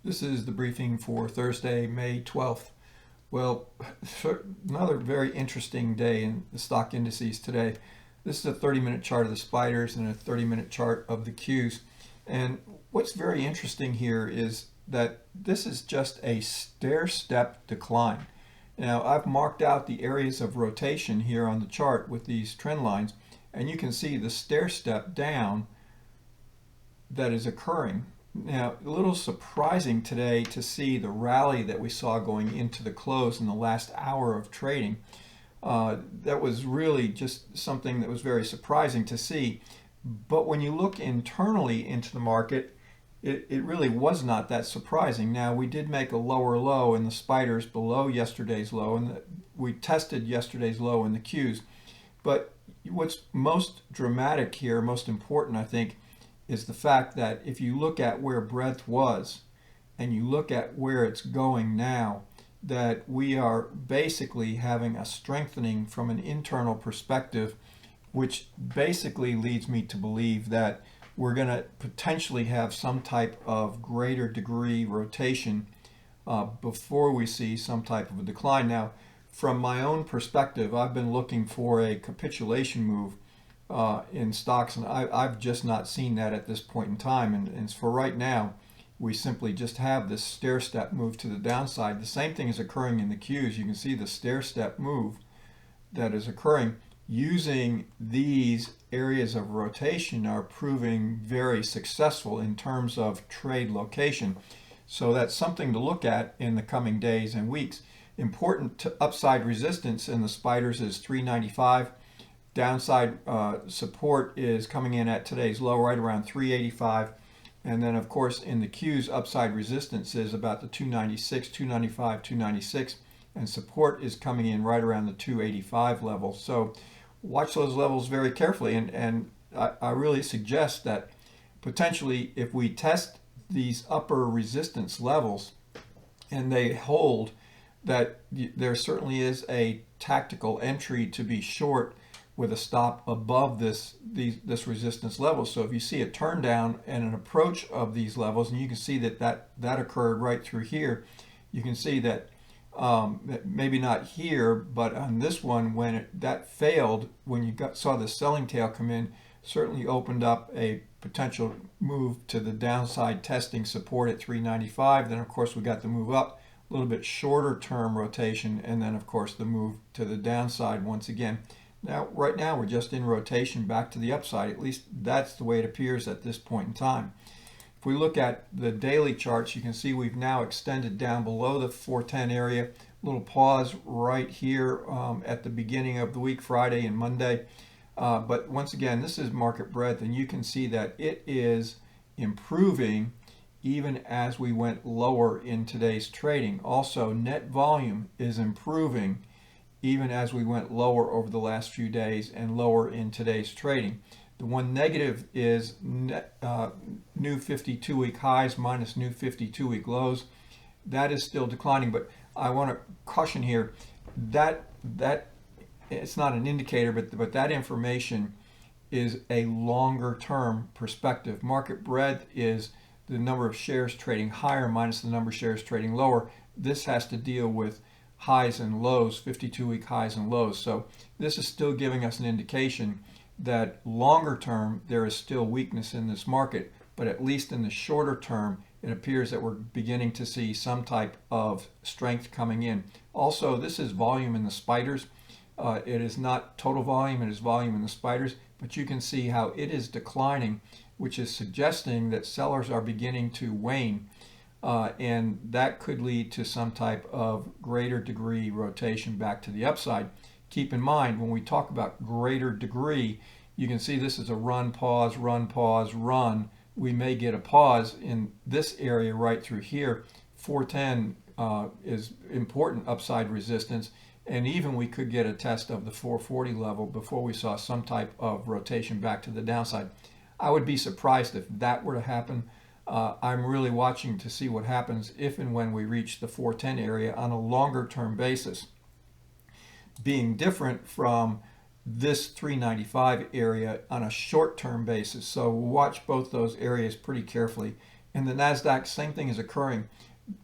This is the briefing for Thursday, May 12th. Well, another very interesting day in the stock indices today. This is a 30-minute chart of the spiders and a 30-minute chart of the Qs. And what's very interesting here is that this is just a stair-step decline. Now, I've marked out the areas of rotation here on the chart with these trend lines, and you can see the stair-step down that is occurring. Now, a little surprising today to see the rally that we saw going into the close in the last hour of trading. That was really just something that was very surprising to see. But when you look internally into the market, it really was not that surprising. Now, we did make a lower low in the spiders below yesterday's low, and we tested yesterday's low in the Qs. But what's most dramatic here, most important, I think, is the fact that if you look at where breadth was and you look at where it's going now, that we are basically having a strengthening from an internal perspective, which basically leads me to believe that we're going to potentially have some type of greater degree rotation before we see some type of a decline. Now, from my own perspective, I've been looking for a capitulation move in stocks, and I've just not seen that at this point in time. And for right now, we simply just have this stair step move to the downside. The same thing is occurring in the Qs. You can see the stair step move that is occurring using these areas of rotation are proving very successful in terms of trade location. So that's something to look at in the coming days and weeks. Important to upside resistance in the spiders is 395. Downside support is coming in at today's low right around 385. And then, of course, in the Qs, upside resistance is about the 296, 295, 296. And support is coming in right around the 285 level. So watch those levels very carefully. And I really suggest that potentially if we test these upper resistance levels and they hold, that there certainly is a tactical entry to be short with a stop above this resistance level. So if you see a turn down and an approach of these levels, and you can see that occurred right through here, you can see that maybe not here, but on this one, when that failed, when you saw the selling tail come in, certainly opened up a potential move to the downside, testing support at 395. Then, of course, we got the move up, a little bit shorter term rotation, and then, of course, the move to the downside once again. Now, right now, we're just in rotation back to the upside. At least that's the way it appears at this point in time. If we look at the daily charts, you can see we've now extended down below the 410 area. A little pause right here at the beginning of the week, Friday and Monday. But once again, this is market breadth, and you can see that it is improving even as we went lower in today's trading. Also, net volume is improving even as we went lower over the last few days and lower in today's trading. The one negative is new 52-week highs minus new 52-week lows. That is still declining, but I want to caution here that it's not an indicator, but that information is a longer term perspective. Market breadth is the number of shares trading higher minus the number of shares trading lower. This has to deal with highs and lows, 52-week highs and lows. So this is still giving us an indication that longer term there is still weakness in this market, but at least in the shorter term it appears that we're beginning to see some type of strength coming in. Also, this is volume in the spiders. It is not total volume, it is volume in the spiders, but you can see how it is declining, which is suggesting that sellers are beginning to wane. And that could lead to some type of greater degree rotation back to the upside. Keep in mind, when we talk about greater degree, you can see this is a run, pause, run, pause, run. We may get a pause in this area right through here. 410 is important upside resistance, and even we could get a test of the 440 level before we saw some type of rotation back to the downside. I would be surprised if that were to happen. I'm really watching to see what happens if and when we reach the 410 area on a longer term basis, being different from this 395 area on a short term basis. So we'll watch both those areas pretty carefully And the NASDAQ, same thing is occurring.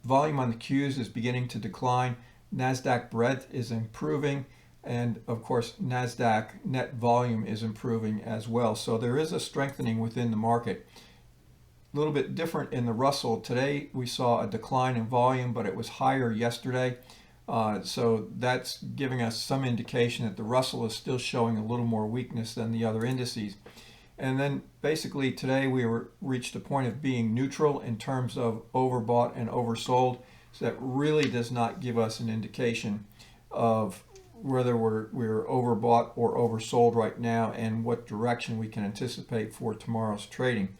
Volume on the Qs is beginning to decline. NASDAQ breadth is improving. And of course, NASDAQ net volume is improving as well. So there is a strengthening within the market. A little bit different in the Russell. Today we saw a decline in volume, but it was higher yesterday. So that's giving us some indication that the Russell is still showing a little more weakness than the other indices. And then basically today we reached a point of being neutral in terms of overbought and oversold. So that really does not give us an indication of whether we're overbought or oversold right now and what direction we can anticipate for tomorrow's trading.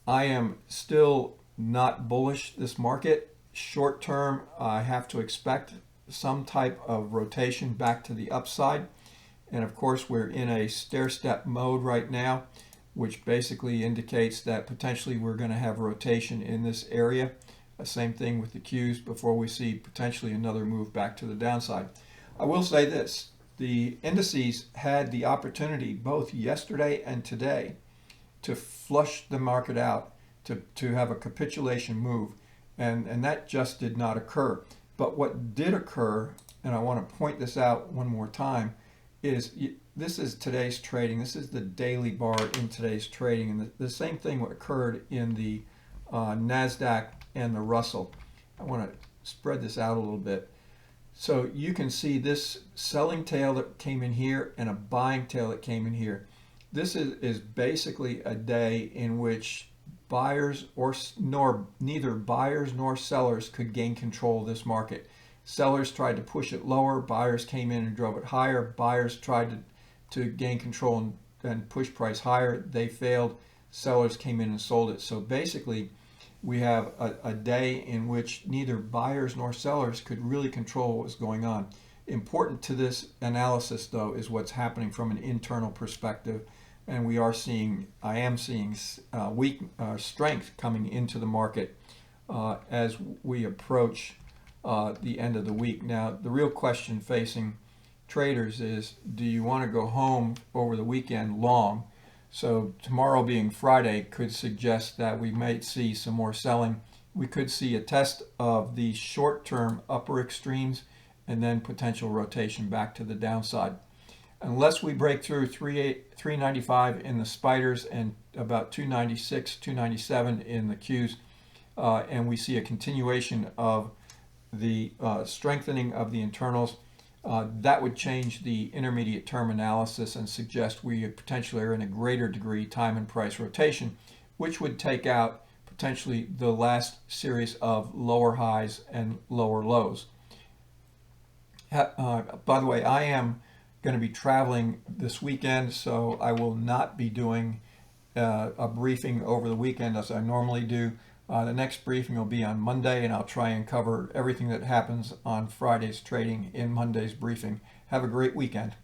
I am still not bullish this market. Short term, I have to expect some type of rotation back to the upside. And of course, we're in a stair-step mode right now, which basically indicates that potentially we're going to have rotation in this area. Same thing with the Qs before we see potentially another move back to the downside. I will say this, the indices had the opportunity both yesterday and today to flush the market out, to have a capitulation move, and that just did not occur. But what did occur, and I want to point this out one more time, is this is today's trading. This is the daily bar in today's trading, and the same thing occurred in the NASDAQ and the Russell. I want to spread this out a little bit. So you can see this selling tail that came in here and a buying tail that came in here. This is basically a day in which neither buyers nor sellers could gain control of this market. Sellers tried to push it lower, buyers came in and drove it higher. Buyers tried to gain control and push price higher. They failed. Sellers came in and sold it. So basically, we have a day in which neither buyers nor sellers could really control what was going on. Important to this analysis, though, is what's happening from an internal perspective. And I am seeing strength coming into the market as we approach the end of the week. Now, the real question facing traders is, do you want to go home over the weekend long? So tomorrow being Friday could suggest that we might see some more selling. We could see a test of the short-term upper extremes and then potential rotation back to the downside. Unless we break through 395 in the spiders and about 296, 297 in the Qs, and we see a continuation of the strengthening of the internals, that would change the intermediate term analysis and suggest we potentially are in a greater degree time and price rotation, which would take out potentially the last series of lower highs and lower lows. By the way, I am going to be traveling this weekend, so I will not be doing a briefing over the weekend as I normally do. The next briefing will be on Monday, and I'll try and cover everything that happens on Friday's trading in Monday's briefing. Have a great weekend.